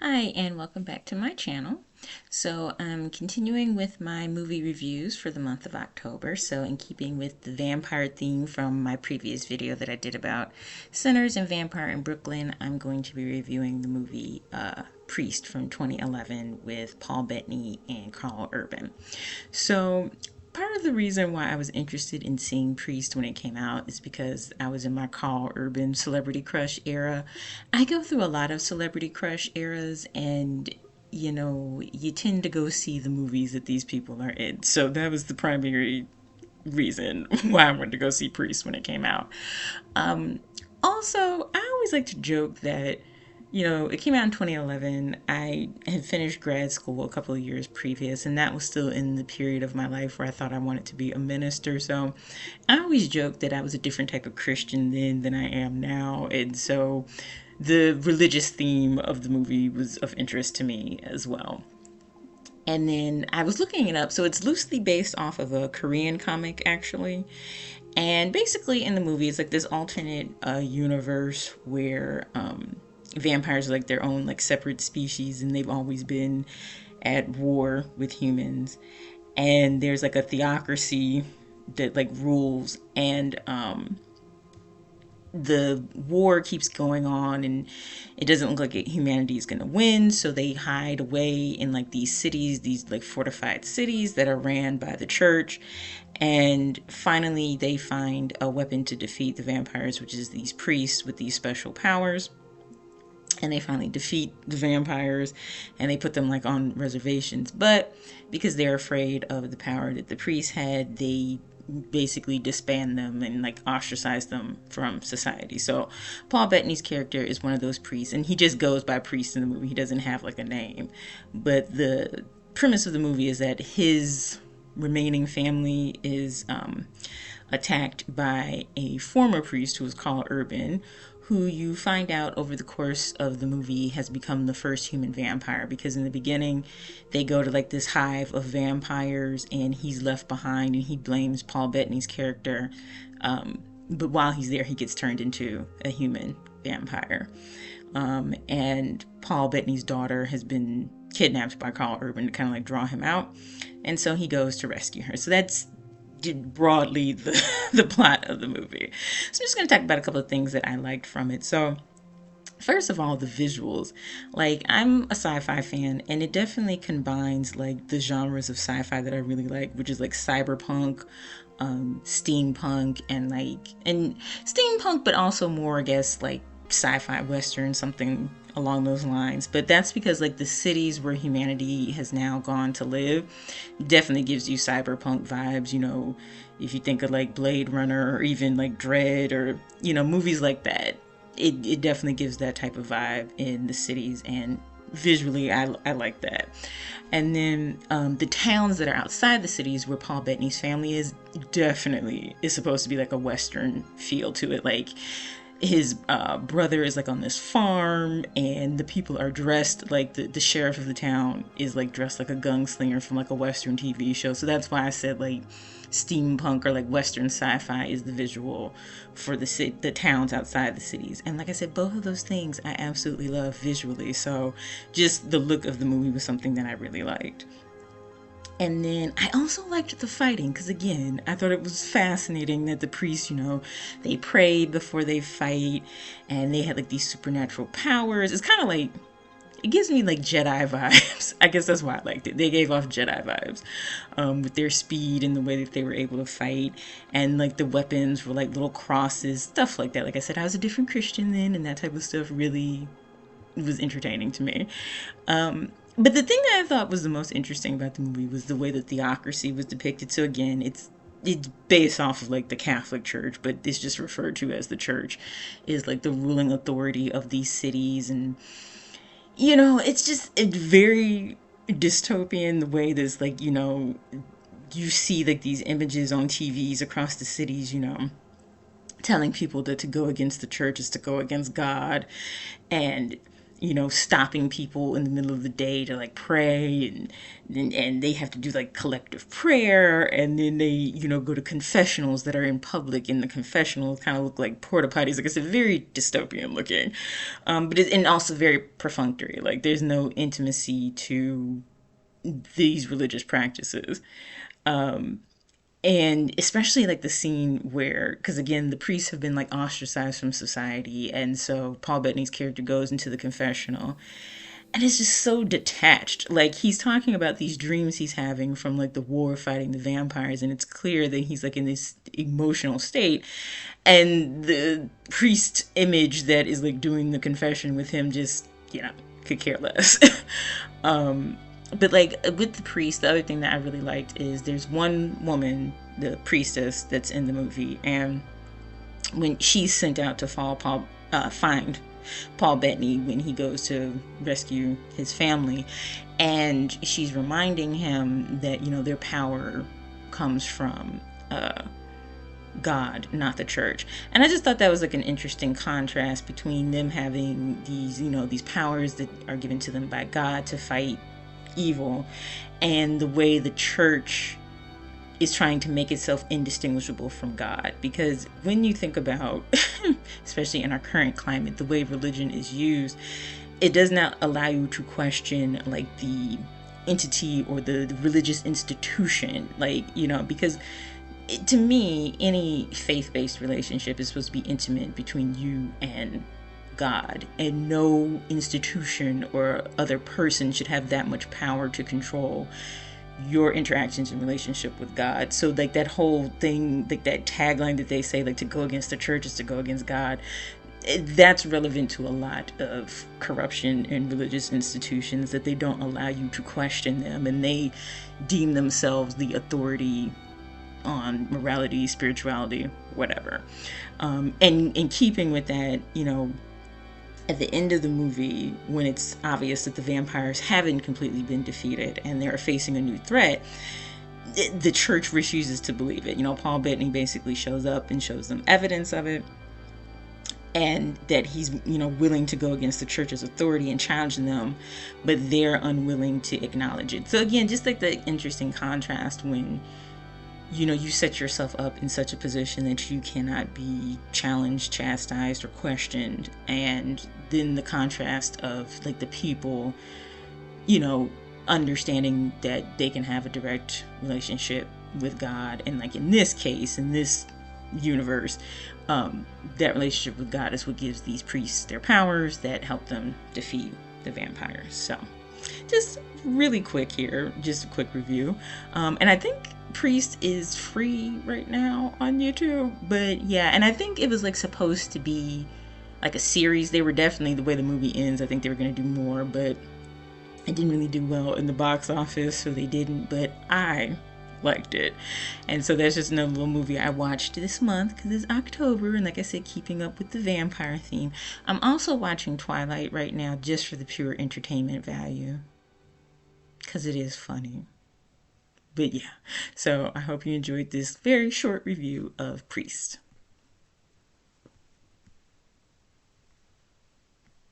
Hi, and welcome back to my channel. So I'm continuing with my movie reviews for the month of October. So in keeping with the vampire theme from my previous video that I did about Sinners and Vampire in Brooklyn, I'm going to be reviewing the movie Priest from 2011 with Paul Bettany and Karl Urban. So part of the reason why I was interested in seeing Priest when it came out is because I was in my Karl Urban celebrity crush era. I go through a lot of celebrity crush eras, and you tend to go see the movies that these people are in. So that was the primary reason why I wanted to go see Priest when it came out. Also, I always like to joke that it came out in 2011. I had finished grad school a couple of years previous, and that was still in the period of my life where I thought I wanted to be a minister. So I always joked that I was a different type of Christian then than I am now. And so the religious theme of the movie was of interest to me as well. And then I was looking it up. So it's loosely based off of a Korean comic, actually. And basically, in the movie, it's like this alternate universe where vampires are like their own like separate species, and they've always been at war with humans. And there's like a theocracy that like rules, and the war keeps going on, and it doesn't look like humanity is going to win, so they hide away in like these cities, these like fortified cities that are ran by the church. And finally they find a weapon to defeat the vampires, which is these priests with these special powers. And they finally defeat the vampires, and they put them like on reservations, but because they're afraid of the power that the priests had, they basically disband them and like ostracize them from society. So Paul Bettany's character is one of those priests, and he just goes by priest in the movie. He doesn't have like a name, but the premise of the movie is that his remaining family is attacked by a former priest who was called Urban, who you find out over the course of the movie has become the first human vampire. Because in the beginning they go to like this hive of vampires, and he's left behind, and he blames Paul Bettany's character, but while he's there he gets turned into a human vampire. And Paul Bettany's daughter has been kidnapped by Karl Urban to kind of like draw him out, and so he goes to rescue her. So that's broadly the plot of the movie. So I'm just going to talk about a couple of things that I liked from it. So first of all, the visuals. Like, I'm a sci-fi fan, and it definitely combines like the genres of sci-fi that I really like, which is like cyberpunk, steampunk, and steampunk, but also more, I guess, like sci-fi western, something along those lines. But that's because like the cities where humanity has now gone to live definitely gives you cyberpunk vibes. If you think of like Blade Runner, or even like Dread, or movies like that, it definitely gives that type of vibe in the cities. And visually I like that. And then the towns that are outside the cities where Paul Bettany's family is definitely is supposed to be like a western feel to it. Like, his brother is like on this farm, and the people are dressed like the sheriff of the town is like dressed like a gunslinger from like a western TV show. So that's why I said like steampunk or like western sci-fi is the visual for the towns outside the cities. And like I said, both of those things I absolutely love visually. So just the look of the movie was something that I really liked. And then I also liked the fighting, because again, I thought it was fascinating that the priests, they prayed before they fight, and they had like these supernatural powers. It's kind of like, it gives me like Jedi vibes. I guess that's why I liked it. They gave off Jedi vibes with their speed and the way that they were able to fight. And like the weapons were like little crosses, stuff like that. Like I said, I was a different Christian then, and that type of stuff really was entertaining to me. But the thing that I thought was the most interesting about the movie was the way the theocracy was depicted. So again, it's based off of like the Catholic Church, but it's just referred to as the church, is like the ruling authority of these cities. And it's very dystopian, the way this like you see like these images on TVs across the cities, telling people that to go against the church is to go against God. And stopping people in the middle of the day to like pray, and they have to do like collective prayer, and then they go to confessionals that are in public, and the confessionals kind of look like porta potties. Like I said, very dystopian looking, and also very perfunctory. Like there's no intimacy to these religious practices. And especially like the scene where, because again, the priests have been like ostracized from society, and so Paul Bettany's character goes into the confessional, and it's just so detached. Like he's talking about these dreams he's having from like the war fighting the vampires, and it's clear that he's like in this emotional state, and the priest image that is like doing the confession with him just could care less. But like with the priest, the other thing that I really liked is there's one woman, the priestess, that's in the movie, and when she's sent out to find Paul Bettany when he goes to rescue his family, and she's reminding him that their power comes from God, not the church. And I just thought that was like an interesting contrast between them having these powers that are given to them by God to fight evil, and the way the church is trying to make itself indistinguishable from God. Because when you think about, especially in our current climate, the way religion is used, it does not allow you to question like the entity or the religious institution, because to me, any faith-based relationship is supposed to be intimate between you and God, and no institution or other person should have that much power to control your interactions and relationship with God. So like that whole thing, like that tagline that they say, like to go against the church is to go against God, that's relevant to a lot of corruption in religious institutions, that they don't allow you to question them, and they deem themselves the authority on morality, spirituality, whatever. And in keeping with that, at the end of the movie, when it's obvious that the vampires haven't completely been defeated and they're facing a new threat, the church refuses to believe it. Paul Bettany basically shows up and shows them evidence of it, and that he's willing to go against the church's authority and challenge them, but they're unwilling to acknowledge it. So again, just like the interesting contrast when you set yourself up in such a position that you cannot be challenged, chastised, or questioned. And then the contrast of like the people, understanding that they can have a direct relationship with God. And like in this case, in this universe, that relationship with God is what gives these priests their powers that help them defeat the vampires. So just really quick here, just a quick review. And I think Priest is free right now on YouTube, but yeah, and I think it was like supposed to be like a series. They were definitely, the way the movie ends, I think they were going to do more, but it didn't really do well in the box office, so they didn't. But I liked it, and so that's just another little movie I watched this month because it's October, and like I said, keeping up with the vampire theme. I'm also watching Twilight right now just for the pure entertainment value, because it is funny. But yeah, so I hope you enjoyed this very short review of Priest.